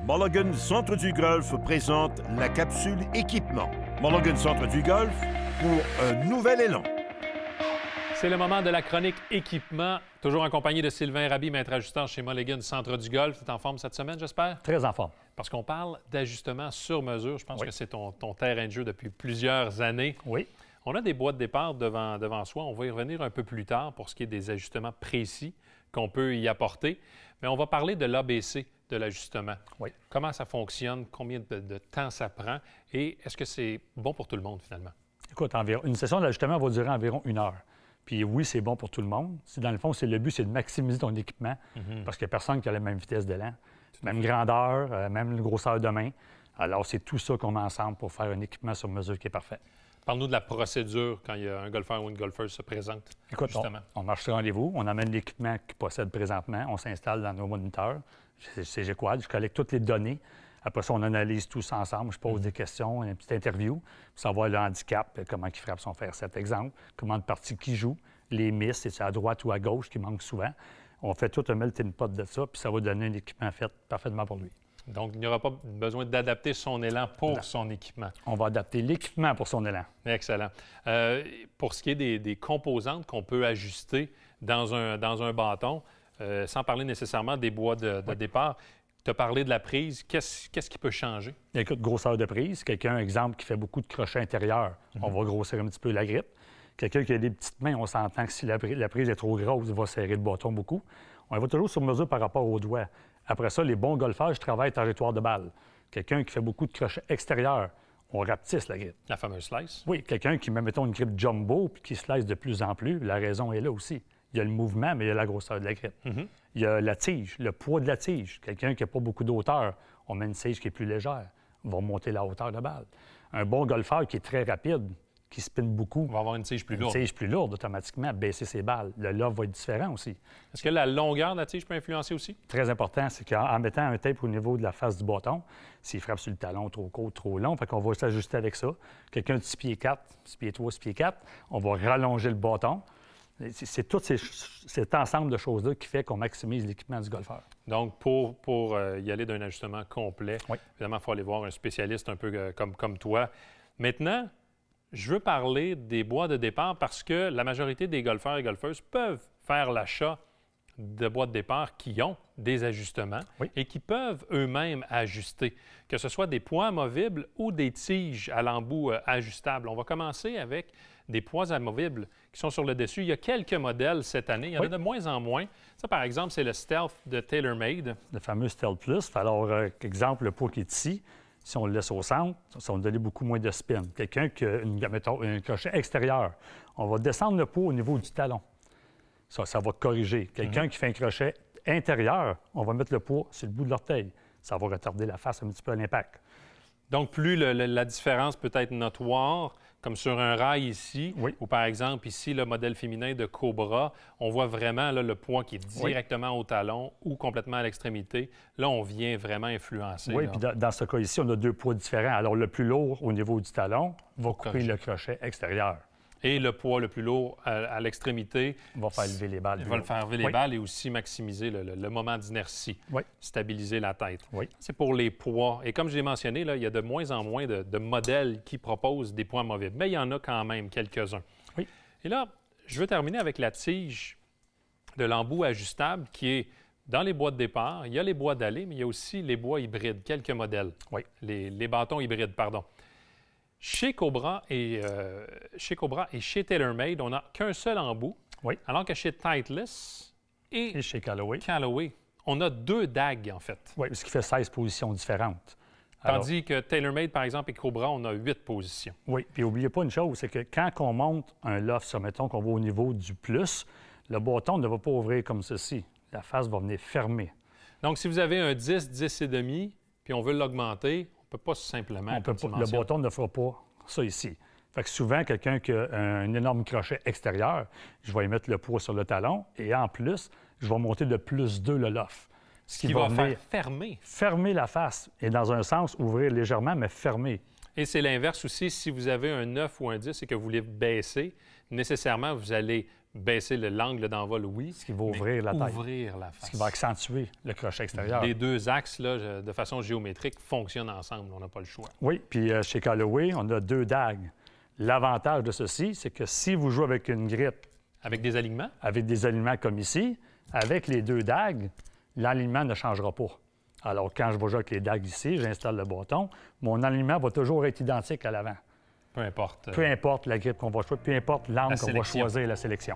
Mulligan Centre du Golf présente la capsule équipement. Mulligan Centre du Golf pour un nouvel élan. C'est le moment de la chronique équipement, toujours en compagnie de Sylvain Raby, maître ajusteur chez Mulligan Centre du Golf. Tu es en forme cette semaine, j'espère? Très en forme. Parce qu'on parle d'ajustement sur mesure. Je pense que c'est ton terrain de jeu depuis plusieurs années. Oui. On a des boîtes de départ devant soi. On va y revenir un peu plus tard pour ce qui est des ajustements précis qu'on peut y apporter. Mais on va parler de l'ABC de l'ajustement. Oui. Comment ça fonctionne, combien de temps ça prend et est-ce que c'est bon pour tout le monde finalement? Écoute, une session d'ajustement va durer environ 1 heure. Puis oui, c'est bon pour tout le monde. Dans le fond, le but, c'est de maximiser ton équipement parce qu'il n'y a personne qui a la même vitesse d'élan, même grandeur, même grosseur de main. Alors, c'est tout ça qu'on met ensemble pour faire un équipement sur mesure qui est parfait. Parle-nous de la procédure quand il y a un golfeur ou une golfeuse se présente. Écoute, on marche sur rendez-vous, on amène l'équipement qu'il possède présentement, on s'installe dans nos moniteurs. C'est G-Quad, je collecte toutes les données. Après ça, on analyse tout ça ensemble. Je pose des questions, une petite interview pour savoir le handicap, comment il frappe son fer 7, exemple, comment de parties qu'il joue, les misses, c'est à droite ou à gauche qui manque souvent. On fait tout un melting pot de ça, puis ça va donner un équipement fait parfaitement pour lui. Donc, il n'y aura pas besoin d'adapter son élan pour son équipement. On va adapter l'équipement pour son élan. Excellent. Pour ce qui est des composantes qu'on peut ajuster dans un bâton, sans parler nécessairement des bois de départ, tu as parlé de la prise. Qu'est-ce qui peut changer? Écoute, grosseur de prise. Quelqu'un, exemple, qui fait beaucoup de crochets intérieurs, on va grossir un petit peu la grippe. Quelqu'un qui a des petites mains, on s'entend que si la prise est trop grosse, il va serrer le bâton beaucoup. On va toujours sur mesure par rapport aux doigts. Après ça, les bons golfeurs, je travaille trajectoire de balle. Quelqu'un qui fait beaucoup de crochets extérieurs, on rapetisse la grippe. La fameuse slice? Oui, quelqu'un qui met, mettons, une grippe jumbo puis qui slice de plus en plus, la raison est là aussi. Il y a le mouvement, mais il y a la grosseur de la grippe. Il y a la tige, le poids de la tige. Quelqu'un qui n'a pas beaucoup d'auteur, on met une tige qui est plus légère. On va monter la hauteur de balle. Un bon golfeur qui est très rapide, qui spinne beaucoup, on va avoir une tige plus lourde. Une tige plus lourde, automatiquement, baisser ses balles. Le lob va être différent aussi. Est-ce que la longueur de la tige peut influencer aussi? Très important, c'est qu'en mettant un tape au niveau de la face du bâton, s'il frappe sur le talon trop court, trop long, fait qu'on va s'ajuster avec ça. Quelqu'un de 6 pieds 4, 6 pieds 3, 6 pieds 4, on va rallonger le bâton. C'est tout cet ensemble de choses-là qui fait qu'on maximise l'équipement du golfeur. Donc, pour y aller d'un ajustement complet, évidemment, il faut aller voir un spécialiste un peu comme toi. Maintenant, je veux parler des bois de départ parce que la majorité des golfeurs et golfeuses peuvent faire l'achat de bois de départ qui ont des ajustements et qui peuvent eux-mêmes ajuster, que ce soit des poids amovibles ou des tiges à l'embout ajustables. On va commencer avec des poids amovibles qui sont sur le dessus. Il y a quelques modèles cette année. Il y en a de moins en moins. Ça, par exemple, c'est le Stealth de TaylorMade. Le fameux Stealth Plus. Alors, exemple, le poids qui est ici, si on le laisse au centre, ça va donner beaucoup moins de spin. Quelqu'un qui a un crochet extérieur, on va descendre le poids au niveau du talon. Ça va corriger. Quelqu'un qui fait un crochet intérieur, on va mettre le poids sur le bout de l'orteil. Ça va retarder la face un petit peu à l'impact. Donc, plus la différence peut être notoire, comme sur un rail ici, ou par exemple ici, le modèle féminin de Cobra, on voit vraiment là, le poids qui est directement au talon ou complètement à l'extrémité. Là, on vient vraiment influencer. Oui, puis dans ce cas ici, on a 2 poids différents. Alors, le plus lourd au niveau du talon va couper le crochet extérieur. Et le poids le plus lourd à l'extrémité va faire lever les balles. Il va le faire lever les balles et aussi maximiser le moment d'inertie, stabiliser la tête. C'est pour les poids. Et comme je l'ai mentionné, là, il y a de moins en moins de modèles qui proposent des poids amovibles. Mais il y en a quand même quelques-uns. Et là, je veux terminer avec la tige de l'embout ajustable qui est dans les bois de départ. Il y a les bois d'allée, mais il y a aussi les bois hybrides, quelques modèles. Les bâtons hybrides, pardon. Chez Cobra et chez TaylorMade, on n'a qu'un seul embout, alors que chez Titleist et chez Callaway, on a 2 dagues, en fait. Oui, ce qui fait 16 positions différentes. Tandis que TaylorMade, par exemple, et Cobra, on a 8 positions. Oui, puis n'oubliez pas une chose, c'est que quand on monte un loft, mettons qu'on va au niveau du plus, le bâton ne va pas ouvrir comme ceci. La face va venir fermer. Donc, si vous avez un 10, 10 et demi, puis on veut l'augmenter, on ne peut pas simplement... le bâton ne fera pas ça ici. Fait que souvent, quelqu'un qui a un énorme crochet extérieur, je vais y mettre le poids sur le talon et en plus, je vais monter de plus 2 le loft. Ce qui va faire fermer la face et dans un sens, ouvrir légèrement, mais fermer. Et c'est l'inverse aussi. Si vous avez un 9 ou un 10 et que vous voulez baisser, nécessairement, vous allez baisser l'angle d'envol, oui. Ce qui va ouvrir la taille. Ouvrir la face. Ce qui va accentuer le crochet extérieur. Les deux axes, là, de façon géométrique, fonctionnent ensemble. On n'a pas le choix. Oui, puis chez Callaway, on a 2 dagues. L'avantage de ceci, c'est que si vous jouez avec une grippe... Avec des alignements? Avec des alignements comme ici, avec les 2 dagues, l'alignement ne changera pas. Alors, quand je vais jouer avec les dagues ici, j'installe le bâton, mon alignement va toujours être identique à l'avant. Peu importe. Peu importe la grippe qu'on va choisir, peu importe l'angle qu'on va choisir, la sélection.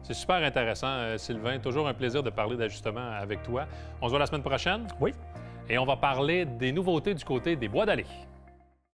C'est super intéressant, Sylvain. Toujours un plaisir de parler d'ajustement avec toi. On se voit la semaine prochaine? Oui. Et on va parler des nouveautés du côté des bois d'allée.